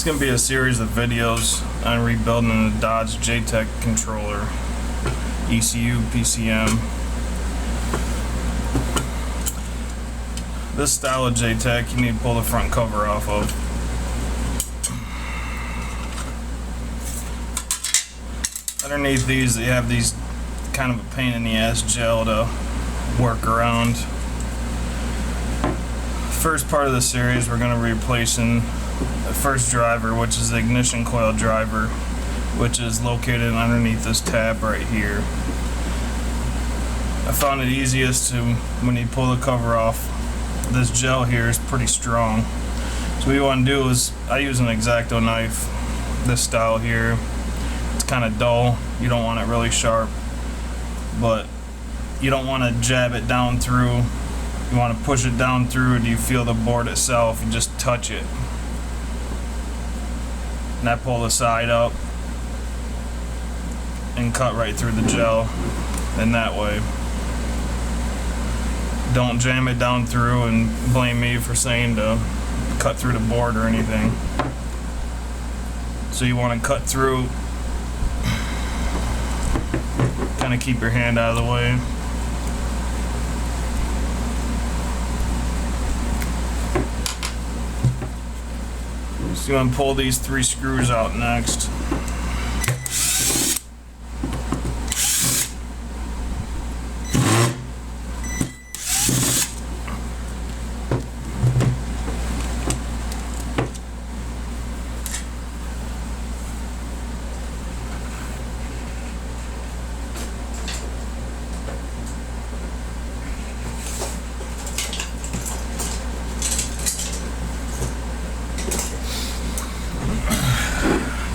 It's going to be a series of videos on rebuilding the Dodge jtec controller, ECU, PCM. This style of jtec, you need to pull the front cover off of. Underneath these, you have these kind of a pain in the ass gel to work around. First part of the series, we're going to be replacing the first driver, which is the ignition coil driver, which is located underneath this tab right here. I found it easiest to, when you pull the cover off, this gel here is pretty strong. So what you want to do is, I use an X-Acto knife, this style here. It's kind of dull, you don't want it really sharp, but you don't want to jab it down through. You want to push it down through and you feel the board itself, you just touch it. And I pull the side up and cut right through the gel in that way. Don't jam it down through and blame me for saying to cut through the board or anything. So you want to cut through, kind of keep your hand out of the way. So you want to pull these 3 screws out next.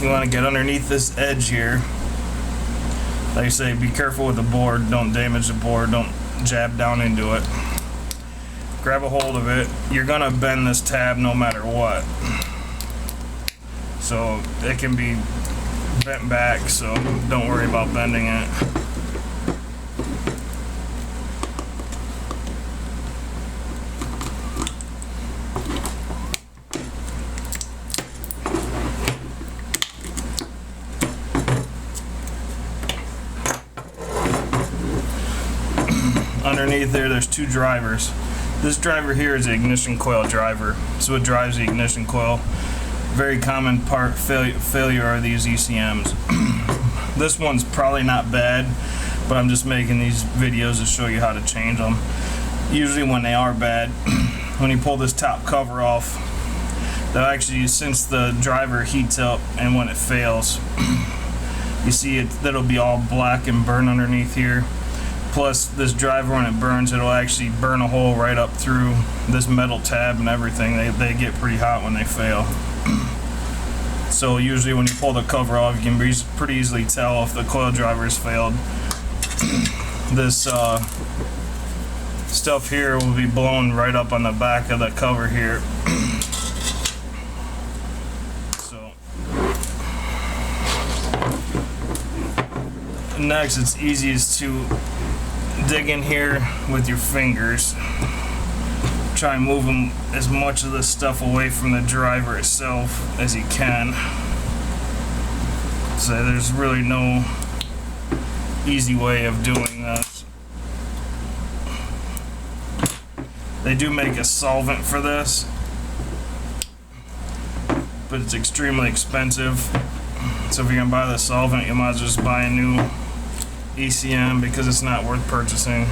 You want to get underneath this edge here. Like I say, be careful with the board. Don't damage the board. Don't jab down into it. Grab a hold of it. You're going to bend this tab no matter what. So it can be bent back, so don't worry about bending it. Underneath there's 2 drivers. This driver here is the ignition coil driver, so it drives the ignition coil. Very common part failure are these ECMs. This one's probably not bad, but I'm just making these videos to show you how to change them. Usually when they are bad, when you pull this top cover off, they'll actually, since the driver heats up and when it fails, you see it, that'll be all black and burn underneath here. Plus, this driver, when it burns, it'll actually burn a hole right up through this metal tab and everything. They get pretty hot when they fail. So usually when you pull the cover off, you can pretty easily tell if the coil driver's failed. This stuff here will be blown right up on the back of the cover here. So next, it's easiest to dig in here with your fingers. Try and move them as much of this stuff away from the driver itself as you can. So there's really no easy way of doing this. They do make a solvent for this, but it's extremely expensive. So if you're gonna buy the solvent, you might as well just buy a new ECM because it's not worth purchasing.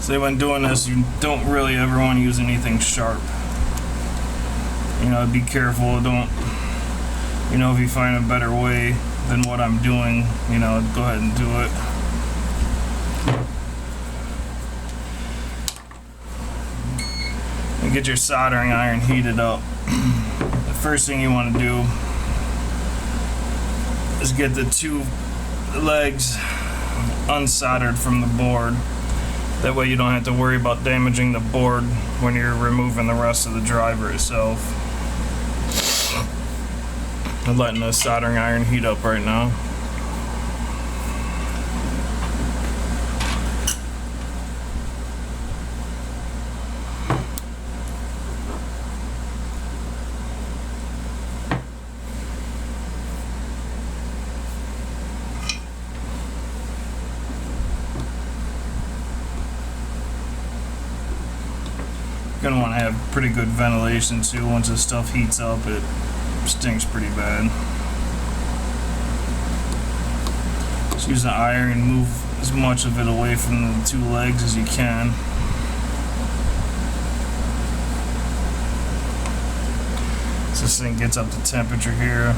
So when doing this, you don't really ever want to use anything sharp. You know, be careful. Don't, you know, if you find a better way than what I'm doing, you know, go ahead and do it. Get your soldering iron heated up. The first thing you want to do is get the 2 legs unsoldered from the board. That way you don't have to worry about damaging the board when you're removing the rest of the driver itself. I'm letting the soldering iron heat up right now. Gonna want to have pretty good ventilation too. Once this stuff heats up, it stinks pretty bad. Just use the iron and move as much of it away from the two legs as you can. So this thing gets up to temperature here.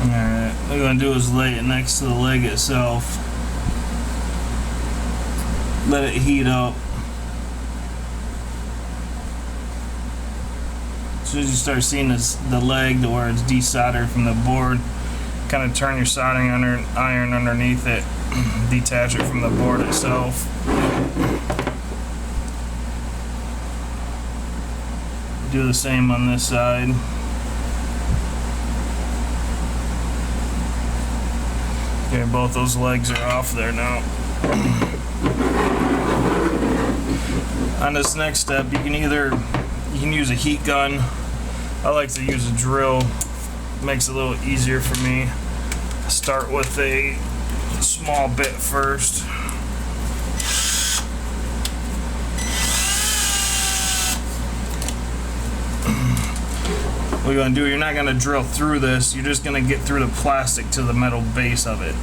Alright, what we're going to do is lay it next to the leg itself. Let it heat up. As soon as you start seeing the leg to where it's desoldered from the board, kind of turn your soldering iron underneath it, detach it from the board itself. Do the same on this side. Okay, both those legs are off there now. On this next step, you can use a heat gun. I like to use a drill. Makes it a little easier for me. Start with a small bit first. What you're going to do, you're not going to drill through this, you're just going to get through the plastic to the metal base of it.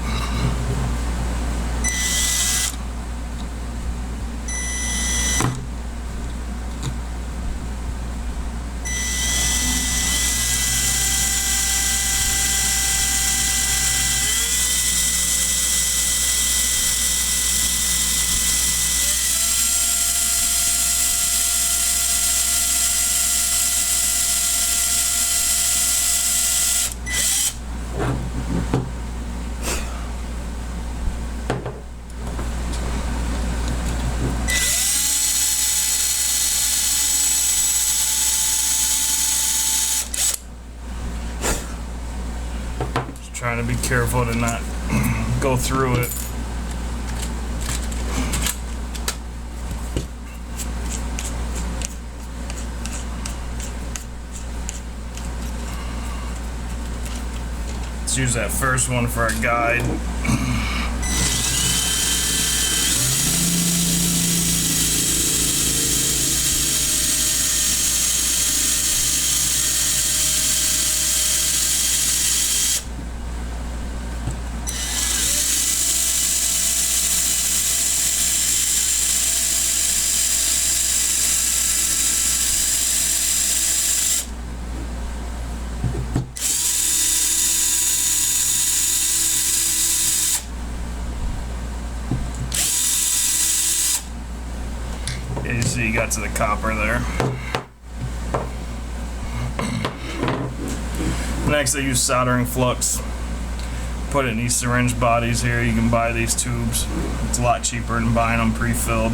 Trying to be careful to not go through it. Let's use that first one for a guide. You see, you got to the copper there. Next, I use soldering flux. Put it in these syringe bodies here. You can buy these tubes. It's a lot cheaper than buying them pre-filled.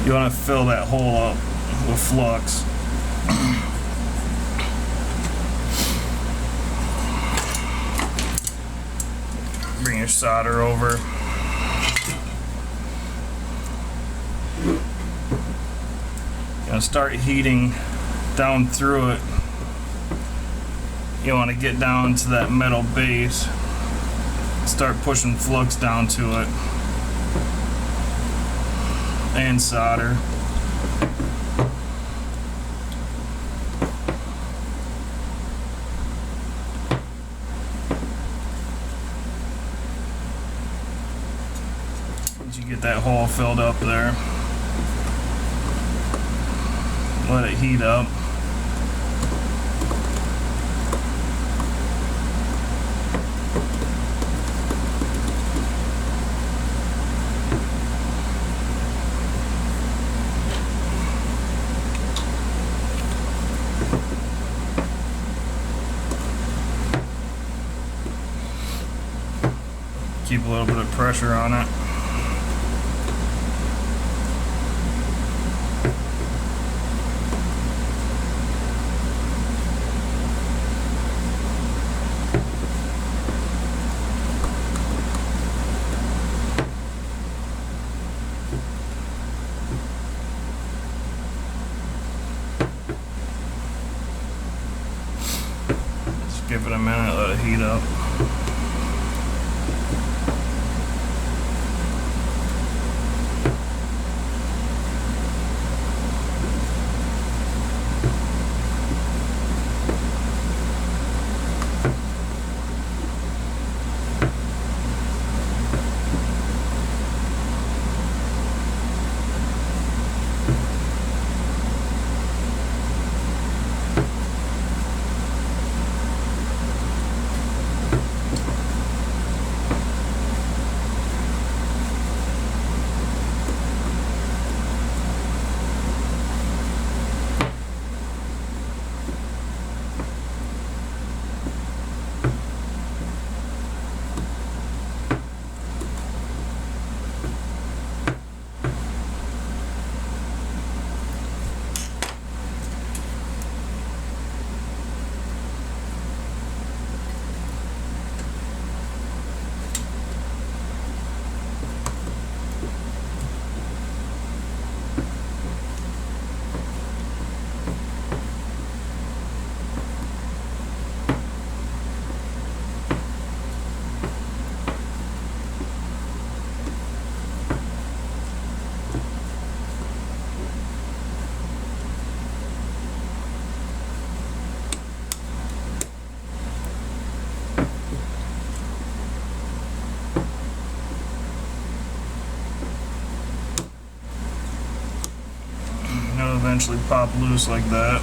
You want to fill that hole up with flux. Bring your solder over. Start heating down through it. You want to get down to that metal base. Start pushing flux down to it. And solder. Once you get that hole filled up there, let it heat up. Keep a little bit of pressure on it. heat up. It'll eventually pop loose like that.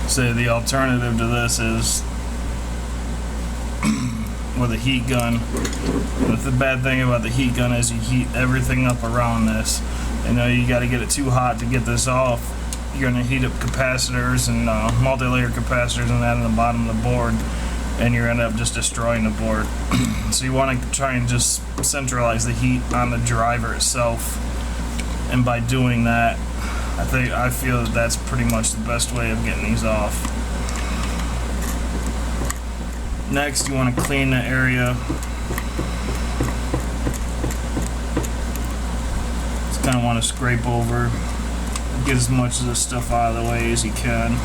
So the alternative to this is with a heat gun. But the bad thing about the heat gun is you heat everything up around this. You know, you got to get it too hot to get this off. You're going to heat up capacitors and multi-layer capacitors and that in the bottom of the board, and you're going to end up just destroying the board. So you want to try and just centralize the heat on the driver itself, and by doing that, I feel that that's pretty much the best way of getting these off. Next, you want to clean the area. Just kind of want to scrape over, get as much of this stuff out of the way as you can.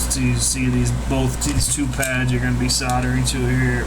So you see these two pads you're going to be soldering to here.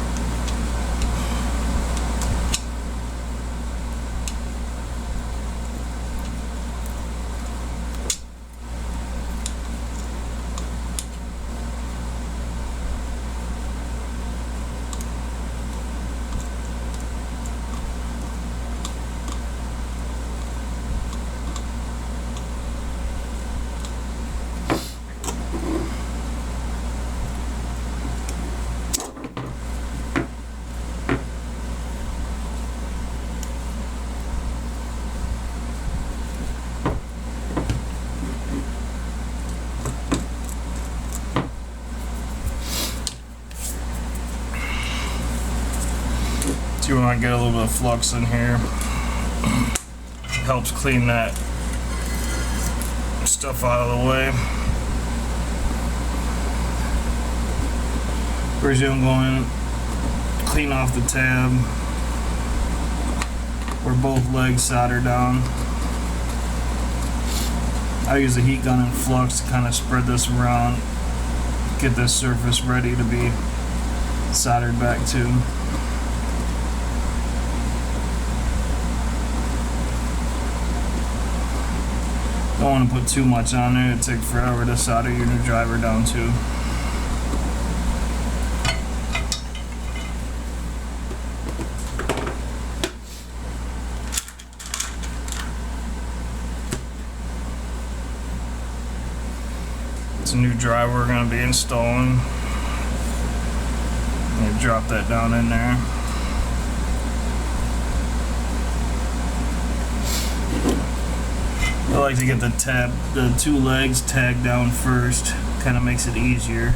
You want to get a little bit of flux in here. Helps clean that stuff out of the way. First, I'm going to clean off the tab where both legs solder down. I use a heat gun and flux to kind of spread this around, get this surface ready to be soldered back to. Don't want to put too much on there, it'd take forever to solder your new driver down to. It's a new driver we're going to be installing. I'm going to drop that down in there. I like to get the two legs tagged down first, kind of makes it easier.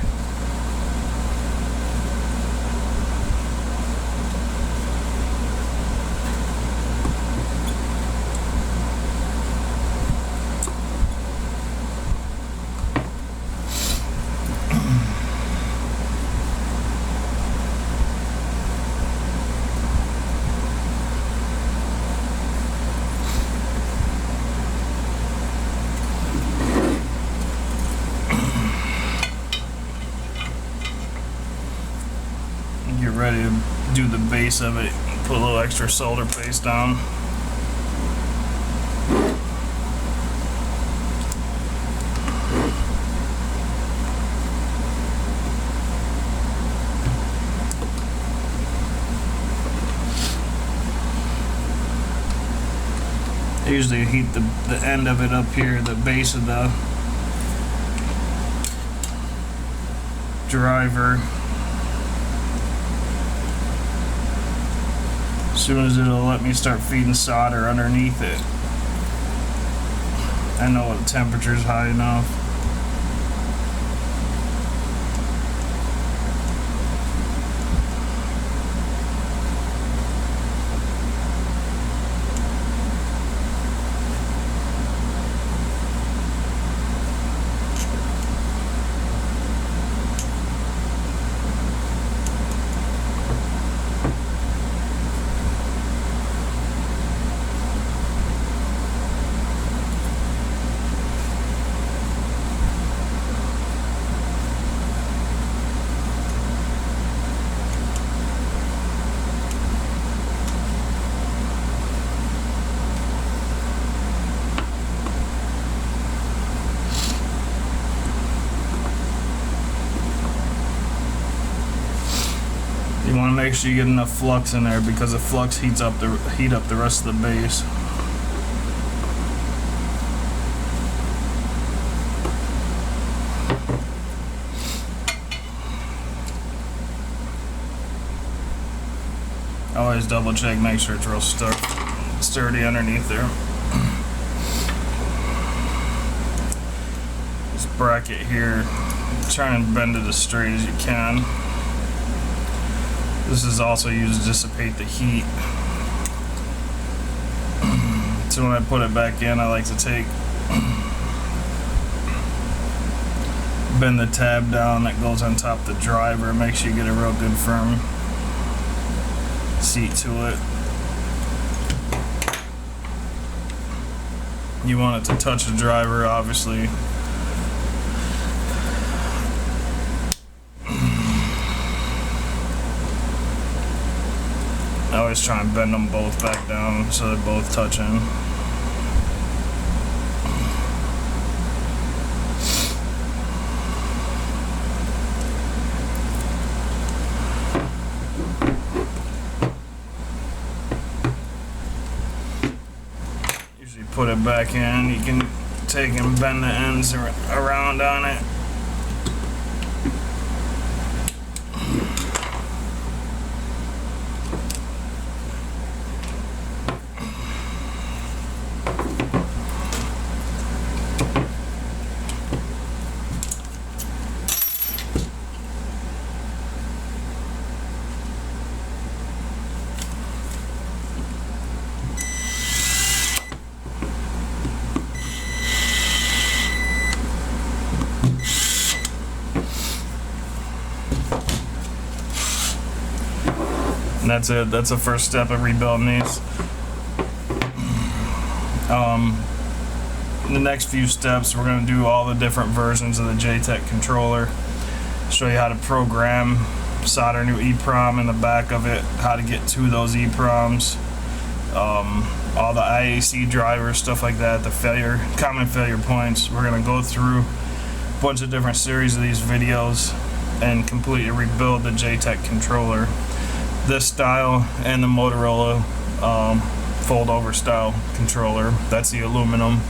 ready to do the base of it. Put a little extra solder paste on. I usually heat the end of it up here, the base of the driver. As soon as it'll let me start feeding solder underneath it, I know the temperature's high enough. You want to make sure you get enough flux in there, because the flux heat up the rest of the base. Always double check, make sure it's real sturdy underneath there. This bracket here, try and bend it as straight as you can. This is also used to dissipate the heat. So when I put it back in, I like to bend the tab down that goes on top of the driver. Make sure you get a real good firm seat to it. You want it to touch the driver, obviously. I always try and bend them both back down so they're both touching. Usually put it back in. You can take and bend the ends around on it. And that's it. That's the first step of rebuilding these. In the next few steps, we're going to do all the different versions of the jtec controller. Show you how to program, solder a new EEPROM in the back of it, how to get to those EEPROMs, all the IAC drivers, stuff like that, the common failure points. We're going to go through a bunch of different series of these videos and completely rebuild the jtec controller. This style and the Motorola fold over style controller. That's the aluminum.